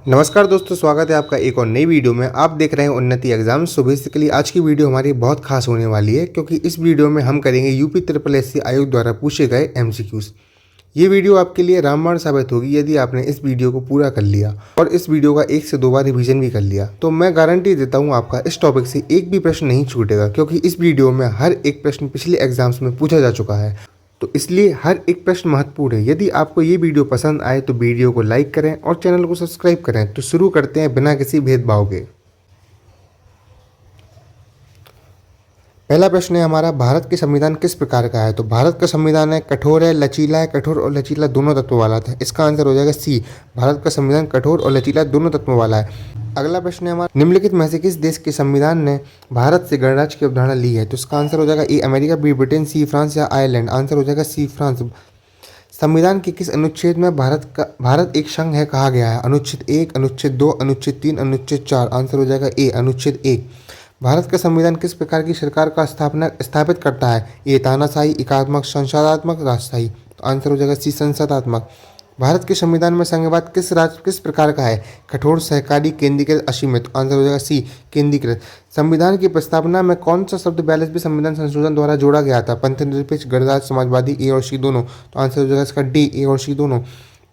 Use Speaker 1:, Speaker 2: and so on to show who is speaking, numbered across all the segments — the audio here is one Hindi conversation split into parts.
Speaker 1: नमस्कार दोस्तों, स्वागत है आपका एक और नई वीडियो में। आप देख रहे हैं उन्नति एग्जाम्स। सो बेसिकली आज की वीडियो हमारी बहुत खास होने वाली है क्योंकि इस वीडियो में हम करेंगे यूपी ट्रिपल एससी आयोग द्वारा पूछे गए एमसीक्यूज। ये वीडियो आपके लिए रामबाण साबित होगी यदि आपने इस वीडियो को पूरा कर लिया और इस वीडियो का 1 से 2 बार रिवीजन भी कर लिया। तो मैं गारंटी देता हूँ आपका इस टॉपिक से एक भी प्रश्न नहीं छूटेगा क्योंकि इस वीडियो में हर एक प्रश्न पिछले एग्जाम्स में पूछा जा चुका है। तो इसलिए हर एक प्रश्न महत्वपूर्ण है। यदि आपको ये वीडियो पसंद आए तो वीडियो को लाइक करें और चैनल को सब्सक्राइब करें। तो शुरू करते हैं बिना किसी भेदभाव के। पहला प्रश्न है हमारा, भारत के संविधान किस प्रकार का है? तो भारत का संविधान है कठोर है, लचीला है। कठोर और लचीला दोनों तत्वों वाला था। इसका आंसर हो जाएगा सी, भारत का संविधान कठोर और लचीला दोनों तत्वों वाला है। अगला प्रश्न है हमारा, निम्नलिखित में से किस देश के संविधान ने भारत से गणराज्य की अवधारणा ली है? तो इसका आंसर हो जाएगा A America, B Britain, C France या आयरलैंड। आंसर हो जाएगा सी फ्रांस। संविधान के किस अनुच्छेद में भारत एक संघ है कहा गया है? अनुच्छेद 1, अनुच्छेद 2, अनुच्छेद 3, अनुच्छेद 4। आंसर हो जाएगा ए अनुच्छेद 1। भारत का संविधान किस प्रकार की सरकार का स्थापित करता है? ए तानाशाही, एकात्मक, संसदात्मक, राजशाही। तो आंसर हो जाएगा सी संसदात्मक। भारत के संविधान में संघवाद किस प्रकार का है? कठोर, सहकारी, केंद्रीकृत, असीमित। आंसर हो जाएगा सी केंद्रीकृत। संविधान की प्रस्तावना में कौन सा शब्द 42वें संविधान संशोधन द्वारा जोड़ा गया था? पंथनिरपेक्ष, गणराज्य, समाजवादी, ए और सी दोनों। तो आंसर हो जाएगा इसका डी, ए और सी दोनों।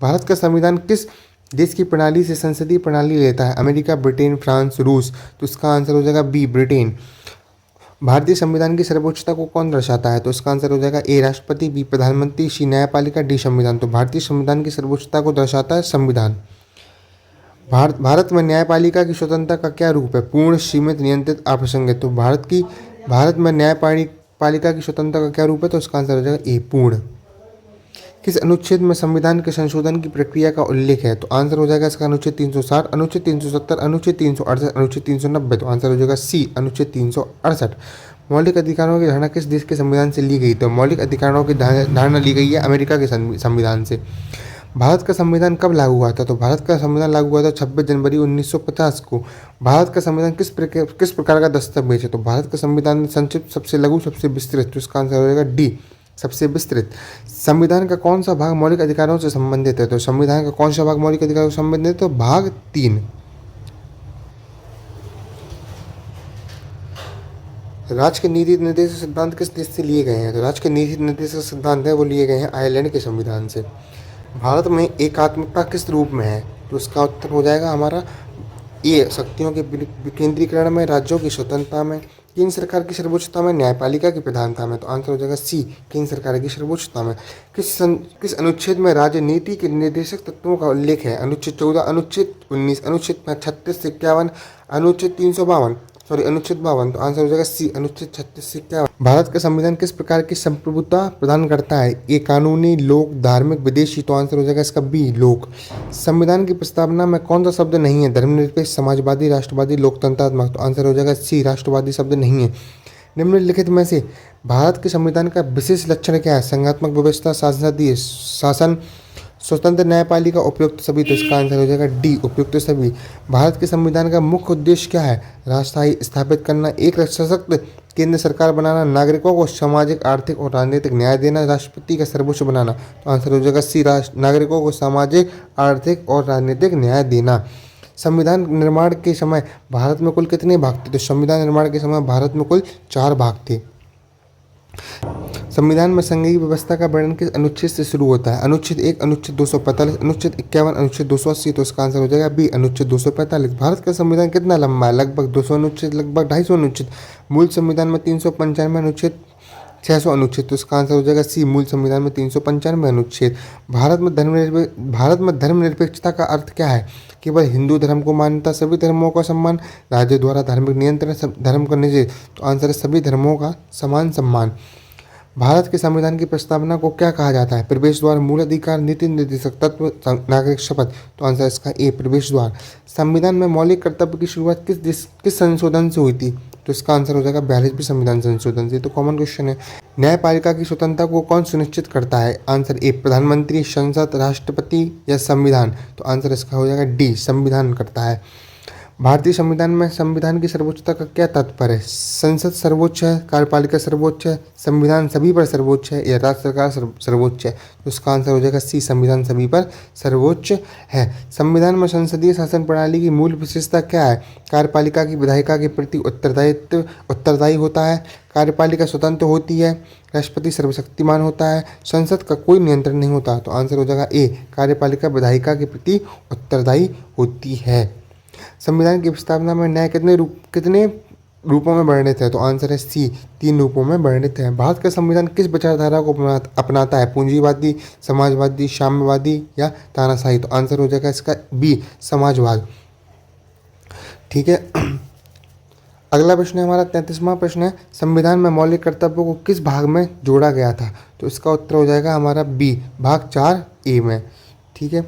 Speaker 1: भारत का संविधान किस देश की प्रणाली से संसदीय प्रणाली लेता है? अमेरिका, ब्रिटेन, फ्रांस, रूस। तो इसका आंसर हो जाएगा बी ब्रिटेन। भारतीय संविधान की सर्वोच्चता को कौन दर्शाता है? तो इसका आंसर हो जाएगा ए राष्ट्रपति, बी प्रधानमंत्री, सी न्यायपालिका, डी संविधान। तो भारतीय संविधान की सर्वोच्चता को दर्शाता है संविधान। भारत में न्यायपालिका की स्वतंत्रता का क्या रूप है? पूर्ण, सीमित, नियंत्रित, अप्रसंगित। तो भारत में न्यायपालिका की स्वतंत्रता का क्या रूप है? तो इसका आंसर हो जाएगा ए पूर्ण। किस अनुच्छेद में संविधान के संशोधन की प्रक्रिया का उल्लेख है? तो आंसर हो जाएगा इसका अनुच्छेद 360, अनुच्छेद 370, अनुच्छेद 368, अनुच्छेद 390। तो आंसर हो जाएगा सी अनुच्छेद 368। मौलिक अधिकारों की धारणा किस देश के संविधान से ली गई? तो मौलिक अधिकारों की धारणा ली गई है अमेरिका के संविधान से। भारत का संविधान कब लागू हुआ था? तो भारत का संविधान लागू हुआ था 26 जनवरी 1950 को। भारत का संविधान किस प्रकार का दस्तावेज है? तो भारत का संविधान संक्षिप्त, सबसे लघु, सबसे विस्तृत। तो इसका आंसर हो जाएगा डी सबसे विस्तृत। संविधान का कौन सा भाग मौलिक अधिकारों से संबंधित है? तो संविधान का कौन सा भाग मौलिक अधिकारों से संबंधित है? तो भाग 3। राज्य के नीति निर्देशक सिद्धांत किस देश से लिए गए हैं? तो राज्य के नीति निर्देशक सिद्धांत है वो लिए गए हैं आयरलैंड के संविधान से। भारत में एकात्मकता किस रूप में है? तो इसका उत्तर हो जाएगा हमारा ए शक्तियों के विकेंद्रीकरण में, राज्यों की स्वतंत्रता में, केंद्र सरकार की सर्वोच्चता में, न्यायपालिका की प्रधानता में। तो आंसर हो जाएगा सी केंद्र सरकार की सर्वोच्चता में। किस अनुच्छेद में राजनीति के निर्देशक तत्वों का उल्लेख है? अनुच्छेद 14, अनुच्छेद 19, अनुच्छेद 36 से 51, अनुच्छेद 352, अनुच्छेद 52। तो आंसर हो जाएगा सी अनुच्छेद 36 से 51। भारत का संविधान किस प्रकार की संप्रभुता प्रदान करता है? ये कानूनी, लोक, धार्मिक, विदेशी। तो आंसर हो जाएगा इसका बी लोक। संविधान की प्रस्तावना में कौन सा शब्द नहीं है? धर्मनिरपेक्ष, समाजवादी, राष्ट्रवादी, लोकतंत्रात्मक। तो आंसर हो जाएगा सी राष्ट्रवादी शब्द नहीं है। निम्नलिखित में से भारत के संविधान का विशेष लक्षण क्या है? संघात्मक व्यवस्था, संसदीय शासन, स्वतंत्र न्यायपालिका, उपयुक्त सभी। तो इसका आंसर हो जाएगा डी उपयुक्त सभी। भारत के संविधान का मुख्य उद्देश्य क्या है? राजशाही स्थापित करना, एक सशक्त केंद्र सरकार बनाना, नागरिकों को सामाजिक, आर्थिक और राजनीतिक न्याय देना, राष्ट्रपति का सर्वोच्च बनाना। तो आंसर हो जाएगा सी नागरिकों को सामाजिक, आर्थिक और राजनीतिक न्याय देना। संविधान निर्माण के समय भारत में कुल कितने भाग थे? तो संविधान निर्माण के समय भारत में कुल 4 भाग थे। संविधान में संघीय व्यवस्था का वर्णन किस अनुच्छेद से शुरू होता है? अनुच्छेद 1, अनुच्छेद 245, अनुच्छेद 51, अनुच्छेद 280। तो इसका आंसर हो जाएगा बी अनुच्छेद 245। भारत का संविधान कितना लंबा है? लगभग 200 अनुच्छेद, लगभग 250 अनुच्छेद। मूल संविधान में 395 अनुच्छेद, 600 अनुच्छेद। तो इसका आंसर हो जाएगा सी मूल संविधान में 395 अनुच्छेद। भारत में धर्मनिरपेक्षता का अर्थ क्या है? केवल हिंदू धर्म को मान्यता, सभी धर्मों का सम्मान, राज्य द्वारा धार्मिक नियंत्रण, धर्म का निषेध। तो आंसर है सभी धर्मों का समान सम्मान। भारत के संविधान की प्रस्तावना को क्या कहा जाता है? प्रवेश द्वार, मूल अधिकार, नीति निर्देशक तत्व, नागरिक शपथ। तो आंसर इसका ए प्रवेश द्वार। संविधान में मौलिक कर्तव्य की शुरुआत किस संशोधन से हुई थी? तो इसका आंसर हो जाएगा 42वें संविधान संशोधन से। तो कॉमन क्वेश्चन है। न्यायपालिका की स्वतंत्रता को कौन सुनिश्चित करता है? आंसर ए प्रधानमंत्री, संसद, राष्ट्रपति या संविधान। तो आंसर इसका हो जाएगा डी संविधान करता है। भारतीय संविधान की सर्वोच्चता का क्या तात्पर्य है? संसद सर्वोच्च है, कार्यपालिका सर्वोच्च है, संविधान सभी पर सर्वोच्च है या राज्य सरकार सर्वोच्च है? तो इसका आंसर हो जाएगा सी, संविधान सभी पर सर्वोच्च है। संविधान में संसदीय शासन प्रणाली की मूल विशेषता क्या है? कार्यपालिका की विधायिका के प्रति उत्तरदायी होता है, कार्यपालिका स्वतंत्र होती है, राष्ट्रपति सर्वशक्तिमान होता है, संसद का कोई नियंत्रण नहीं होता। तो आंसर हो जाएगा ए, कार्यपालिका विधायिका के प्रति उत्तरदायी होती है। संविधान की प्रस्तावना में न्याय कितने रूपों में वर्णित है? तो आंसर है सी, 3 रूपों में वर्णित है। भारत का संविधान किस विचारधारा को अपनाता है? पूंजीवादी, समाजवादी, साम्यवादी या तानाशाही? तो आंसर हो जाएगा इसका बी, समाजवाद। ठीक है। अगला प्रश्न है हमारा 33वां प्रश्न है, संविधान में मौलिक कर्तव्यों को किस भाग में जोड़ा गया था? तो इसका उत्तर हो जाएगा हमारा बी, भाग 4A में। ठीक है।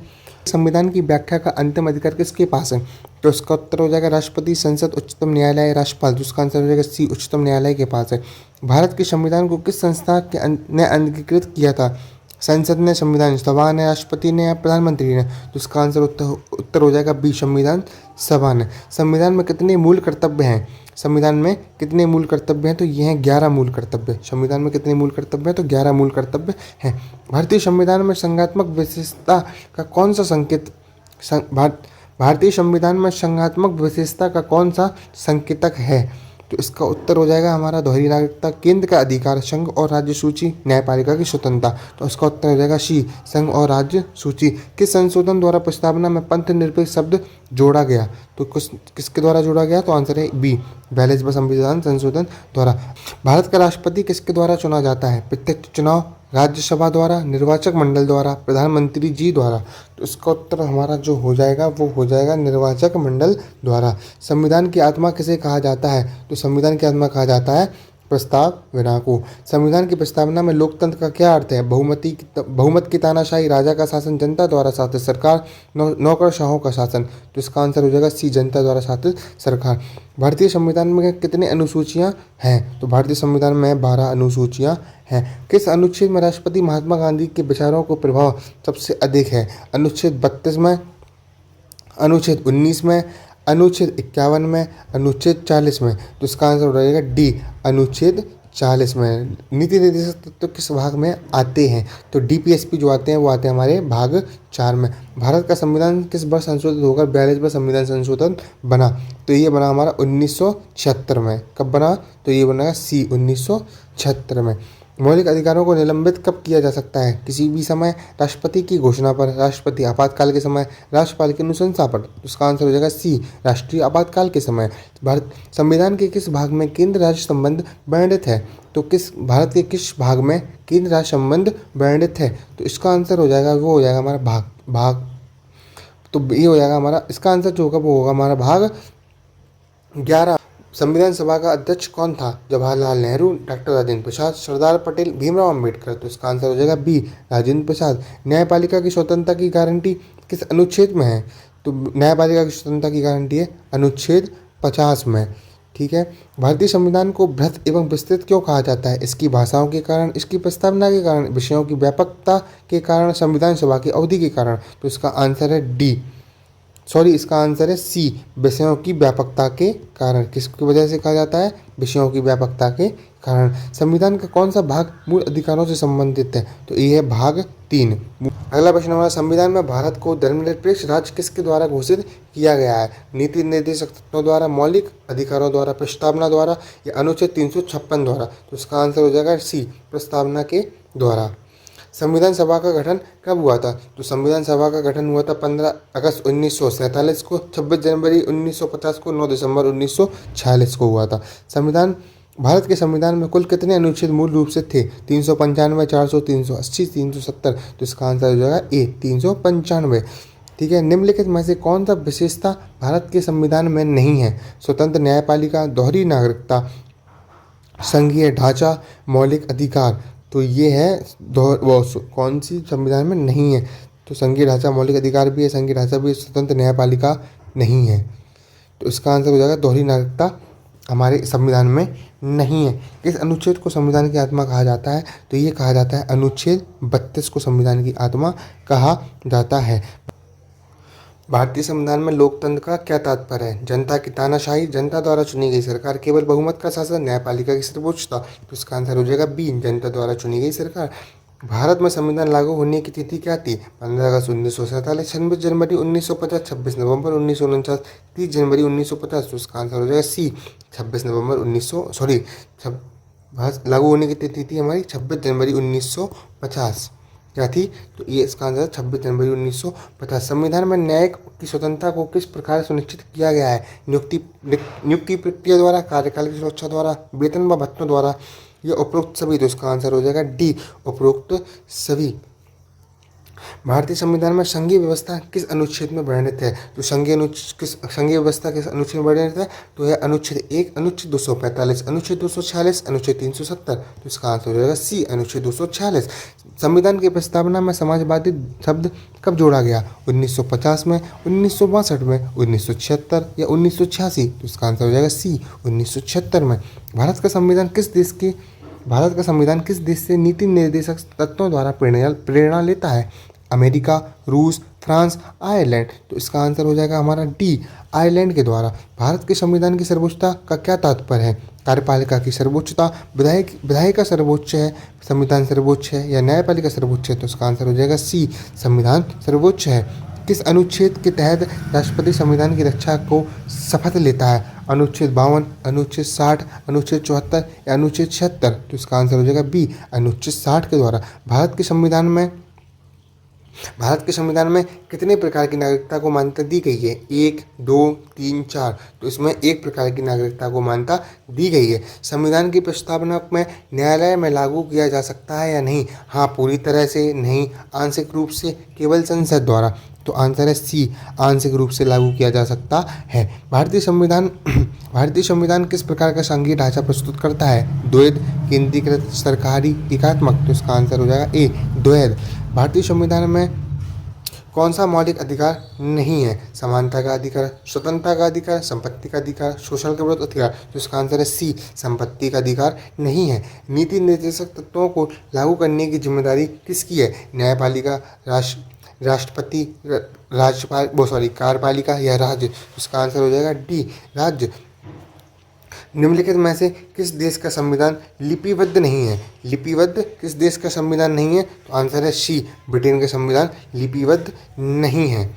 Speaker 1: संविधान की व्याख्या का अंतिम अधिकार किसके पास है? तो इसका उत्तर हो जाएगा राष्ट्रपति, संसद, उच्चतम न्यायालय, राज्यपाल। जिसका आंसर हो जाएगा सी, उच्चतम न्यायालय के पास है। भारत के संविधान को किस संस्था ने अंगीकृत किया था? संसद ने, संविधान सभा ने, राष्ट्रपति ने या प्रधानमंत्री ने? तो इसका आंसर उत्तर हो जाएगा बी, संविधान सभा ने। संविधान में कितने मूल कर्तव्य हैं? संविधान में कितने मूल कर्तव्य हैं? तो ये हैं 11 मूल कर्तव्य। संविधान में कितने मूल कर्तव्य हैं? तो 11 मूल कर्तव्य हैं। भारतीय संविधान में संज्ञात्मक विशेषता का कौन सा संकेत भारतीय संविधान में संज्ञात्मक विशेषता का कौन सा संकेतक है? तो इसका उत्तर हो जाएगा हमारा दोहरी नागरिकता, केंद्र का अधिकार, संघ और राज्य सूची, न्यायपालिका की स्वतंत्रता। तो इसका उत्तर हो जाएगा सी, संघ और राज्य सूची। किस संशोधन द्वारा प्रस्तावना में पंथ निरपेक्ष शब्द जोड़ा गया? तो किसके द्वारा जोड़ा गया? तो आंसर है बी, 42वां संविधान संशोधन द्वारा। भारत का राष्ट्रपति किसके द्वारा चुना जाता है? प्रत्यक्ष चुनाव, राज्यसभा द्वारा, निर्वाचक मंडल द्वारा, प्रधानमंत्री जी द्वारा? तो इसका उत्तर हमारा जो हो जाएगा वो हो जाएगा निर्वाचक मंडल द्वारा। संविधान की आत्मा किसे कहा जाता है? तो संविधान की आत्मा कहा जाता है प्रस्तावना को। संविधान की प्रस्तावना में लोकतंत्र का क्या अर्थ है? बहुमत की तानाशाही, राजा का शासन, जनता द्वारा शासित सरकार, नौकरशाहों का शासन। तो इसका आंसर हो जाएगा सी, जनता द्वारा शासित सरकार। भारतीय संविधान में कितनी अनुसूचियां हैं? तो भारतीय संविधान में 12 अनुसूचियां हैं। किस अनुच्छेद में राष्ट्रपति महात्मा गांधी के विचारों को प्रभाव सबसे अधिक है? अनुच्छेद 32 में, अनुच्छेद 19 में, अनुच्छेद 51 में, अनुच्छेद 40 में? तो इसका आंसर हो जाएगा डी, अनुच्छेद 40 में। नीति निर्देशक तत्व किस भाग में आते हैं? तो DPSP जो आते हैं वो आते हैं हमारे भाग 4 में। भारत का संविधान किस वर्ष संशोधित होकर 42वां संविधान संशोधन बना? तो ये बना हमारा 1976 में। कब बना? तो ये बना सी, 1976 में। मौलिक अधिकारों को निलंबित कब किया जा सकता है? किसी भी समय, राष्ट्रपति की घोषणा पर, राष्ट्रपति आपातकाल के समय, राज्यपाल की अनुशंसा पर? उसका आंसर हो जाएगा सी, राष्ट्रीय आपातकाल के समय। भारत संविधान के किस भाग में केंद्र राज्य संबंध वर्णित है? तो भारत के किस भाग में केंद्र राज्य संबंध वर्णित है? तो इसका आंसर हो जाएगा वो हो जाएगा हमारा भाग तो ये हो जाएगा हमारा, इसका आंसर जो होगा वो होगा हमारा भाग 11। संविधान सभा का अध्यक्ष कौन था? जवाहरलाल नेहरू, डॉक्टर राजेंद्र प्रसाद, सरदार पटेल, भीमराव अंबेडकर? तो इसका आंसर हो जाएगा बी, राजेंद्र प्रसाद। न्यायपालिका की स्वतंत्रता की गारंटी किस अनुच्छेद में है? तो न्यायपालिका की स्वतंत्रता की गारंटी है अनुच्छेद 50 में। ठीक है। भारतीय संविधान को बृहत एवं विस्तृत क्यों कहा जाता है? इसकी भाषाओं के कारण, इसकी प्रस्तावना के कारण, विषयों की व्यापकता के कारण, संविधान सभा की अवधि के कारण? तो इसका आंसर है डी, इसका आंसर है सी, विषयों की व्यापकता के कारण। किसकी वजह से कहा जाता है? विषयों की व्यापकता के कारण। संविधान का कौन सा भाग मूल अधिकारों से संबंधित है? तो ये है भाग 3। अगला प्रश्न हमारा, संविधान में भारत को धर्मनिरपेक्ष राज्य किसके द्वारा घोषित किया गया है? नीति निर्देशक तत्वों द्वारा, मौलिक अधिकारों द्वारा, प्रस्तावना द्वारा या अनुच्छेद 356 द्वारा? तो इसका आंसर हो जाएगा सी, प्रस्तावना के द्वारा। संविधान सभा का गठन कब हुआ था? तो संविधान सभा का गठन हुआ था 15 अगस्त 1947 को, 26 जनवरी 1950 को, 9 दिसंबर 1946 को हुआ था। भारत के संविधान में कुल कितने अनुच्छेद मूल रूप से थे? 395, 400, 380, 370? तो इसका आंसर हो जाएगा ए, 395। ठीक है। निम्नलिखित में से कौन सा विशेषता भारत के संविधान में नहीं है? स्वतंत्र न्यायपालिका, दोहरी नागरिकता, संघीय ढांचा, मौलिक अधिकार? तो ये है कौन सी संविधान में नहीं है? तो संघीय ढांचा, मौलिक अधिकार भी है, संघीय ढांचा भी, स्वतंत्र न्यायपालिका नहीं है। तो इसका आंसर हो जाएगा दोहरी नागरिकता हमारे संविधान में नहीं है। किस अनुच्छेद को संविधान की आत्मा कहा जाता है? तो ये कहा जाता है अनुच्छेद 32 को संविधान की आत्मा कहा जाता है। भारतीय संविधान में लोकतंत्र का क्या तात्पर्य है? जनता की तानाशाही, जनता द्वारा चुनी गई सरकार, केवल बहुमत का शासन, न्यायपालिका की सर्वोच्चता। तो इसका आंसर हो जाएगा बी, जनता द्वारा चुनी गई सरकार। भारत में संविधान लागू होने की तिथि क्या थी? 15 अगस्त 1947, 26 जनवरी 1950, 26 नवंबर 1949, 30 जनवरी 1950। तो इसका आंसर हो जाएगा सी, 26 नवंबर 1900 भारत लागू होने की तिथि थी हमारी 26 जनवरी 1950। क्या थी? तो ये इसका आंसर 26 जनवरी 1950। संविधान में न्यायिक की स्वतंत्रता को किस प्रकार सुनिश्चित किया गया है? नियुक्ति प्रक्रिया द्वारा, कार्यकाल की सुरक्षा द्वारा, वेतन व भत्तों द्वारा, या उपरोक्त सभी। तो इसका आंसर हो जाएगा डी, उपरोक्त सभी। भारतीय संविधान में संघीय व्यवस्था किस अनुच्छेद में वर्णित है? तो संघीय व्यवस्था किस अनुच्छेद में वर्णित है? तो यह अनुच्छेद 1, अनुच्छेद 245, अनुच्छेद 246, अनुच्छेद 370। तो इसका आंसर हो जाएगा सी, अनुच्छेद 246। संविधान की प्रस्तावना में समाजवादी शब्द कब जोड़ा गया? 1950 में, 1962 में, 1976 या 1986। तो इसका आंसर हो जाएगा सी, 1976 में। भारत का संविधान किस देश से नीति निर्देशक तत्वों द्वारा प्रेरणा लेता है? अमेरिका, रूस, फ्रांस, आयरलैंड। तो इसका आंसर हो जाएगा हमारा डी, आयरलैंड के द्वारा। भारत के संविधान की सर्वोच्चता का क्या तात्पर्य है? कार्यपालिका की सर्वोच्चता, विधायिका सर्वोच्च है, संविधान सर्वोच्च है, या न्यायपालिका सर्वोच्च है। तो इसका आंसर हो जाएगा सी, संविधान सर्वोच्च है। किस अनुच्छेद के तहत राष्ट्रपति संविधान की रक्षा को शपथ लेता है? अनुच्छेद 52, अनुच्छेद 60, अनुच्छेद 74 या अनुच्छेद 76। तो इसका आंसर हो जाएगा बी, अनुच्छेद 60 के द्वारा। भारत के संविधान में कितने प्रकार की नागरिकता को मान्यता दी गई है? 1, 2, 3, 4। तो इसमें एक प्रकार की नागरिकता को मान्यता दी गई है। संविधान की प्रस्तावना में न्यायालय में लागू किया जा सकता है या नहीं? हाँ, पूरी तरह से नहीं, आंशिक रूप से, केवल संसद द्वारा। तो आंसर है सी, आंशिक रूप से लागू किया जा सकता है। भारतीय संविधान किस प्रकार का संघीय ढांचा प्रस्तुत करता है? द्वैध, केंद्रीकृत, सरकारी, एकात्मक। तो इसका आंसर हो जाएगा ए, द्वैध। भारतीय संविधान में कौन सा मौलिक अधिकार नहीं है? समानता का अधिकार, स्वतंत्रता का अधिकार, संपत्ति का अधिकार, शोषण के विरुद्ध अधिकार। तो इसका आंसर है सी, संपत्ति का अधिकार नहीं है। नीति निर्देशक तत्वों को लागू करने की जिम्मेदारी किसकी है? न्यायपालिका, राष्ट्रपति, कार्यपालिका या राज्य। इसका आंसर हो जाएगा डी, राज्य। निम्नलिखित में से किस देश का संविधान लिपिबद्ध नहीं है? लिपिबद्ध किस देश का संविधान नहीं है? तो आंसर है सी, ब्रिटेन का संविधान लिपिबद्ध नहीं है।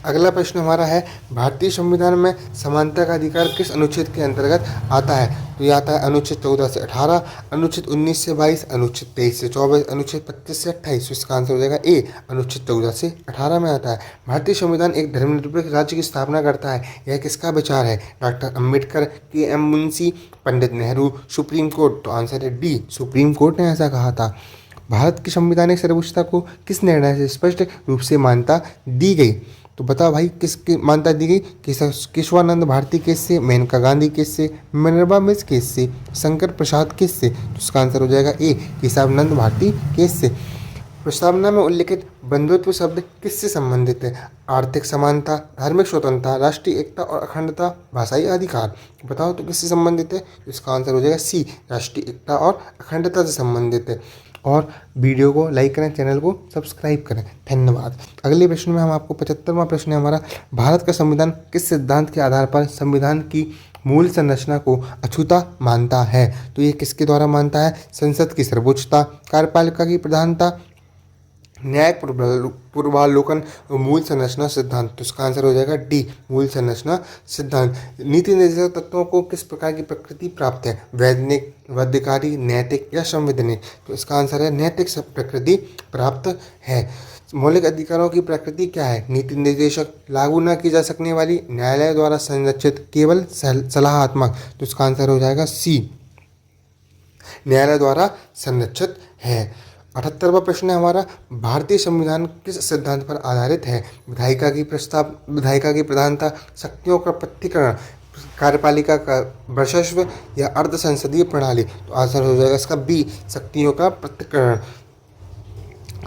Speaker 1: अगला प्रश्न हमारा है, भारतीय संविधान में समानता का अधिकार किस अनुच्छेद के अंतर्गत आता है? तो ये आता है अनुच्छेद 14 से 18, अनुच्छेद 19 से 22, अनुच्छेद 23 से 24, अनुच्छेद 25 से 28। तो इसका आंसर हो जाएगा ए, अनुच्छेद 14 से 18 में आता है। भारतीय संविधान एक धर्मनिरपेक्ष राज्य की स्थापना करता है, यह किसका विचार है? Doctor Ambedkar, K M. Munshi, Pandit Nehru, Supreme Court. तो आंसर है डी, सुप्रीम कोर्ट ने ऐसा कहा था। भारत की संवैधानिक सर्वोच्चता को किस निर्णय से स्पष्ट रूप से मान्यता दी गई? तो बताओ भाई, किसकी मान्यता दी गई? केशवानंद भारती केस से, मेनका गांधी केस से, मिनर्वा मिल्स केस से, शंकर प्रसाद केस से। तो इसका आंसर हो जाएगा ए, केशवानंद भारती केस से। प्रस्तावना में उल्लिखित बंधुत्व शब्द किससे संबंधित है? आर्थिक समानता, धार्मिक स्वतंत्रता, राष्ट्रीय एकता और अखंडता, भाषाई अधिकार। बताओ तो किससे संबंधित है? इसका आंसर हो जाएगा सी, राष्ट्रीय एकता और अखंडता से संबंधित है। और वीडियो को लाइक करें, चैनल को सब्सक्राइब करें। धन्यवाद। अगले प्रश्न में हम आपको 75वां प्रश्न है हमारा, भारत का संविधान किस सिद्धांत के आधार पर संविधान की मूल संरचना को अछूता मानता है? तो ये किसके द्वारा मानता है? संसद की सर्वोच्चता, कार्यपालिका की प्रधानता, न्यायिक पूर्वावलोकन और मूल संरचना सिद्धांत। तो इसका आंसर हो जाएगा डी, मूल संरचना सिद्धांत। नीति निर्देशक तत्वों को किस प्रकार की प्रकृति प्राप्त है? वैधानिक, बाध्यकारी, नैतिक या संवैधानिक। तो इसका आंसर है नैतिक प्रकृति प्राप्त है। मौलिक अधिकारों की प्रकृति क्या है? नीति निर्देशक, लागू न की जा सकने वाली, न्यायालय द्वारा संरक्षित, केवल सलाहात्मक। तो इसका आंसर हो जाएगा सी, न्यायालय द्वारा संरक्षित है। 78वां प्रश्न है हमारा, भारतीय संविधान किस सिद्धांत पर आधारित है? विधायिका की प्रधानता, शक्तियों का पृथक्करण, कार्यपालिका का वर्चस्व या अर्ध संसदीय प्रणाली। तो आंसर हो जाएगा इसका बी, शक्तियों का पृथक्करण।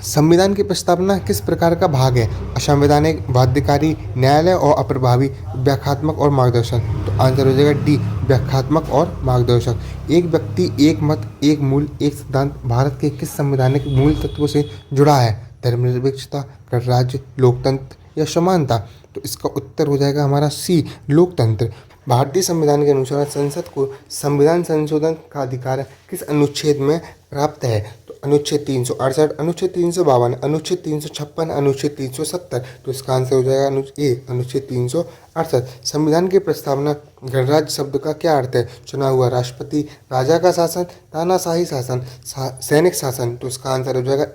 Speaker 1: संविधान की प्रस्तावना किस प्रकार का भाग है? असंवैधानिक, बाध्यकारी, न्यायालय और अप्रभावी, व्याख्यात्मक और मार्गदर्शक। तो आंसर हो जाएगा डी, व्याख्यात्मक और मार्गदर्शक। एक व्यक्ति, एक मत, एक मूल, एक सिद्धांत भारत के किस संवैधानिक मूल तत्वों से जुड़ा है? धर्मनिरपेक्षता, गणराज्य, लोकतंत्र या समानता? तो इसका उत्तर हो जाएगा हमारा सी, लोकतंत्र। भारतीय संविधान के अनुसार संसद को संविधान संशोधन का अधिकार किस अनुच्छेद में प्राप्त है? तो अनुच्छेद 368, अनुच्छेद 352, अनुच्छेद 356, अनुच्छेद 370। तो इसका आंसर हो जाएगा अनुच्छेद 368। संविधान की प्रस्तावना गणराज्य शब्द का क्या अर्थ है? चुना हुआ राष्ट्रपति, राजा का शासन, तानाशाही शासन, सैनिक शासन। तो इसका आंसर हो जाएगा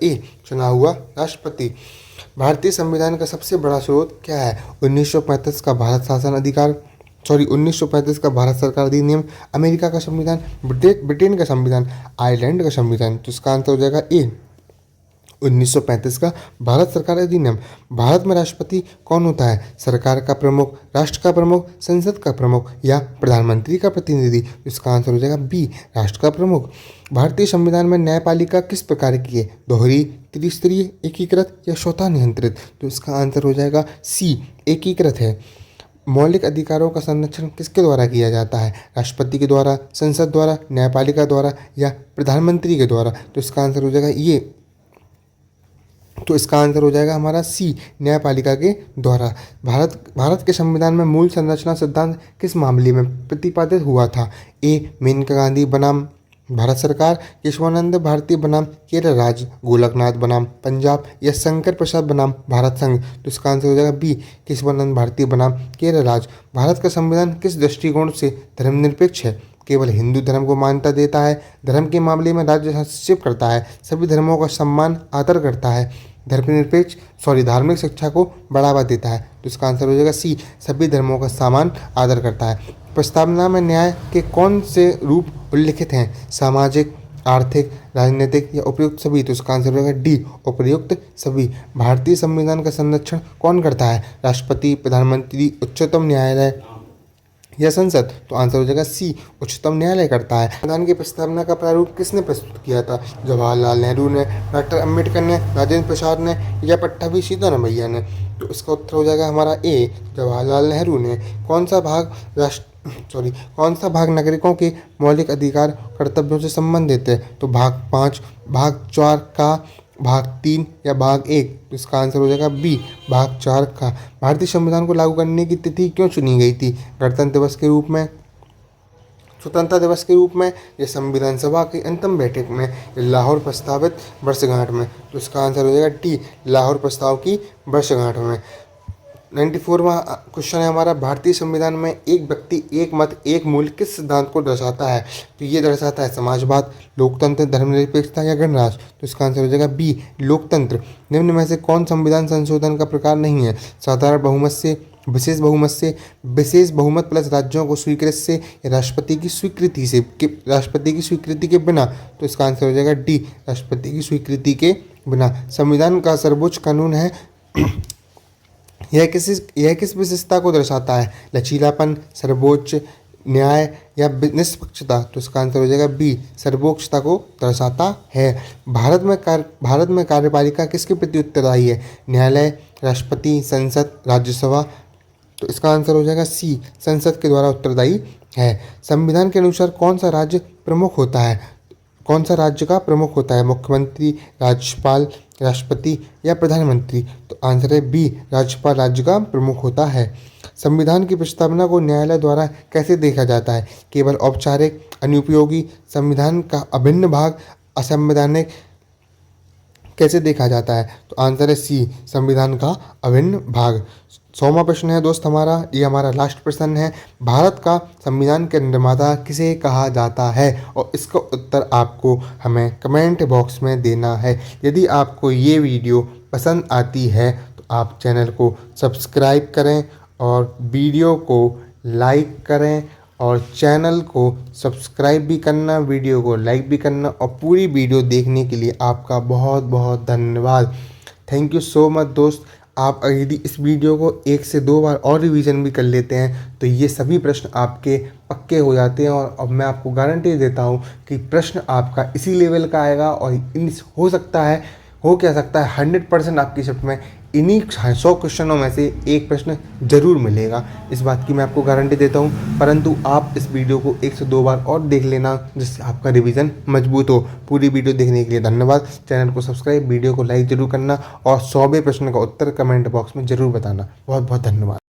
Speaker 1: चुना हुआ राष्ट्रपति। भारतीय संविधान का सबसे बड़ा स्रोत क्या है? 1935 का भारत शासन अधिकार 1935 का भारत सरकार अधिनियम, अमेरिका का संविधान, ब्रिटेन का संविधान, आयरलैंड का संविधान। तो इसका आंसर हो जाएगा 1935 का भारत सरकार अधिनियम। भारत में राष्ट्रपति कौन होता है? सरकार का प्रमुख, राष्ट्र का प्रमुख, संसद का प्रमुख या प्रधानमंत्री का प्रतिनिधि? तो इसका आंसर हो जाएगा बी, राष्ट्र का प्रमुख। भारतीय संविधान में न्यायपालिका किस प्रकार की है? दोहरी, त्रिस्तरीय, एकीकृत या स्वतः नियंत्रित? तो इसका आंसर हो जाएगा सी, एकीकृत है। मौलिक अधिकारों का संरक्षण किसके द्वारा किया जाता है? राष्ट्रपति के द्वारा, संसद द्वारा, न्यायपालिका द्वारा या प्रधानमंत्री के द्वारा? तो इसका आंसर हो जाएगा तो इसका आंसर हो जाएगा हमारा सी, न्यायपालिका के द्वारा। भारत के संविधान में मूल संरचना सिद्धांत किस मामले में प्रतिपादित हुआ था? मेनका गांधी बनाम भारत सरकार, केशवानंद भारती बनाम केरल राज्य, गोलकनाथ बनाम पंजाब या शंकर प्रसाद बनाम भारत संघ? तो इसका आंसर हो जाएगा बी, केशवानंद भारती बनाम केरल राज्य। भारत का संविधान किस दृष्टिकोण से धर्मनिरपेक्ष है? केवल हिंदू धर्म को मान्यता देता है, धर्म के मामले में राज्य हस्तक्षेप करता है, सभी धर्मों का सम्मान आदर करता है, धार्मिक शिक्षा को बढ़ावा देता है? तो इसका आंसर हो जाएगा सी, सभी धर्मों का सम्मान आदर करता है। प्रस्तावना में न्याय के कौन से रूप उल्लिखित हैं? सामाजिक, आर्थिक, राजनीतिक या उपयुक्त सभी? तो इसका आंसर होगा डी, उपयुक्त सभी। भारतीय संविधान का संरक्षण कौन करता है? राष्ट्रपति, प्रधानमंत्री, उच्चतम न्यायालय या संसद? तो आंसर हो जाएगा सी, उच्चतम न्यायालय करता है। संविधान की प्रस्तावना का प्रारूप किसने प्रस्तुत किया था? जवाहरलाल नेहरू ने, डॉक्टर अंबेडकर ने, राजेंद्र प्रसाद ने या पट्टाभी सीतारामैया ने? तो इसका उत्तर हो जाएगा हमारा ए, जवाहरलाल नेहरू ने। कौन सा भाग नागरिकों के मौलिक अधिकार कर्तव्यों से संबंधित है? तो भाग 5, भाग 4 का, भाग 3 या भाग 1? तो इसका आंसर हो जाएगा बी, भाग 4 का। भारतीय संविधान को लागू करने की तिथि क्यों चुनी गई थी? गणतंत्र दिवस के रूप में, स्वतंत्रता दिवस के रूप में या संविधान सभा की अंतिम बैठक में या लाहौर प्रस्तावित वर्षगांठ में? तो इसका आंसर हो जाएगा डी, लाहौर प्रस्ताव की वर्षगांठ में। 94वां क्वेश्चन है हमारा, भारतीय संविधान में एक व्यक्ति एक मत एक मूल्य किस सिद्धांत को दर्शाता है? तो ये दर्शाता है समाजवाद, लोकतंत्र, धर्मनिरपेक्षता या गणराज्य? तो इसका आंसर हो जाएगा बी, लोकतंत्र। निम्न में से कौन संविधान संशोधन का प्रकार नहीं है? साधारण बहुमत से, विशेष बहुमत से, विशेष बहुमत प्लस राज्यों को स्वीकृत से या राष्ट्रपति की स्वीकृति के बिना? तो इसका आंसर हो जाएगा डी, राष्ट्रपति की स्वीकृति के बिना। संविधान का सर्वोच्च कानून है यह किस विशेषता को दर्शाता है? लचीलापन, सर्वोच्च न्याय या निष्पक्षता? तो इसका आंसर हो जाएगा बी, सर्वोच्चता को दर्शाता है। भारत में कार्यपालिका किसके प्रति उत्तरदायी है? न्यायालय, राष्ट्रपति, संसद, राज्यसभा? तो इसका आंसर हो जाएगा सी, संसद के द्वारा उत्तरदायी है। संविधान के अनुसार कौन सा राज्य का प्रमुख होता है? मुख्यमंत्री, राज्यपाल, राष्ट्रपति या प्रधानमंत्री? तो आंसर है बी, राज्यपाल राज्य का प्रमुख होता है। संविधान की प्रस्तावना को न्यायालय द्वारा कैसे देखा जाता है? केवल औपचारिक, अनुपयोगी, संविधान का अभिन्न भाग, असंवैधानिक? कैसे देखा जाता है? तो आंसर है सी, संविधान का अभिन्न भाग। 100वां प्रश्न है दोस्त हमारा, ये हमारा लास्ट प्रश्न है। भारत का संविधान के निर्माता किसे कहा जाता है? और इसका उत्तर आपको हमें कमेंट बॉक्स में देना है। यदि आपको ये वीडियो पसंद आती है तो आप चैनल को सब्सक्राइब करें और वीडियो को लाइक करें और चैनल को सब्सक्राइब भी करना, वीडियो को लाइक भी करना और पूरी वीडियो देखने के लिए आपका बहुत बहुत धन्यवाद। थैंक यू सो मच दोस्त। आप यदि इस वीडियो को 1 से 2 बार और रिवीजन भी कर लेते हैं तो ये सभी प्रश्न आपके पक्के हो जाते हैं और अब मैं आपको गारंटी देता हूँ कि प्रश्न आपका इसी लेवल का आएगा और हो क्या सकता है 100% आपकी शिफ्ट में इन्हीं 100 क्वेश्चनों में से एक प्रश्न जरूर मिलेगा, इस बात की मैं आपको गारंटी देता हूँ। परंतु आप इस वीडियो को 1 से 2 बार और देख लेना, जिससे आपका रिवीजन मजबूत हो। पूरी वीडियो देखने के लिए धन्यवाद। चैनल को सब्सक्राइब, वीडियो को लाइक जरूर करना और 100वें प्रश्न का उत्तर कमेंट बॉक्स में जरूर बताना। बहुत बहुत धन्यवाद।